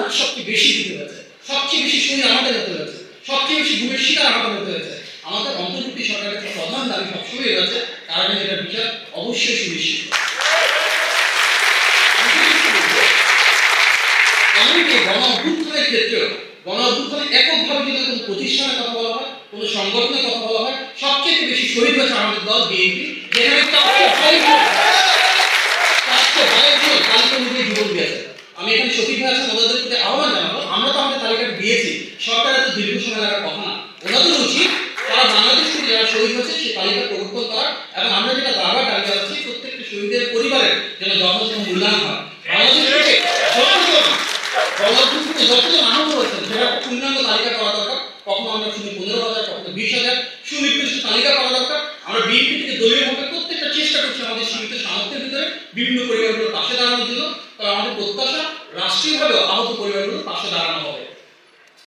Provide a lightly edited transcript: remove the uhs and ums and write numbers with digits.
আমাদের সবচেয়ে বেশি দিতে হয়েছে, সবচেয়ে বেশি শহীদ আমাদের হতে হয়েছে, সবচেয়ে বেশি গুমের শিকার আমাদের হতে হয়েছে। আমাদের অন্তর্বর্তী সরকারের কাছে প্রধান দাবি সবসময় রয়েছে, তারা যেন এটার বিচার অবশ্যই সুনিশ্চিত। এমনকি গণ অভ্যুত্থানের ক্ষেত্রেও গণ অভ্যুত্থানে এককভাবে যদি কোনো প্রতিষ্ঠানের কথা বলা হয়, কোনো সংগঠনের কথা বলা হয়, সবচেয়ে বেশি শহীদ হয়েছে আমাদের দল বিএনপি, যেখানে 422 জন তালিকা অনুযায়ী জীবন দিয়েছে। আমি এখানে শফিক ভাই আছেন, ওনাদের প্রতি আহ্বান জানাবো, আমরা তো আমাদের তালিকাটা দিয়েছি, সরকার এত দীর্ঘ সময় লাগার কথা না। ওনাদের উচিত তারা বাংলাদেশ থেকে যারা শহীদ হয়েছে সেই তালিকা প্রবর্তন করা, এবং আমরা যেটা বারবার দাবি জানাচ্ছি প্রত্যেকটি শহীদের পরিবারের যেন যথাযথ মূল্যায়ন হয়। বাংলাদেশ থেকে যতজন আহত হয়েছেন সেটা পূর্ণাঙ্গ তালিকা করা দরকার। কখনো আমরা শুনি 15,000, কখনো 20,000, সুনির্দিষ্ট তালিকা করা দরকার। আমরা বিএনপি থেকে দলীয়ভাবে প্রত্যেকটা চেষ্টা করছি আমাদের সীমিত সামর্থ্যের ভিতরে বিভিন্ন পরিবারগুলোর পাশে দাঁড়ানোর জন্য। কারণ আমাদের প্রত্যাশা রাষ্ট্রীয়ভাবেও আহত পরিবারগুলোর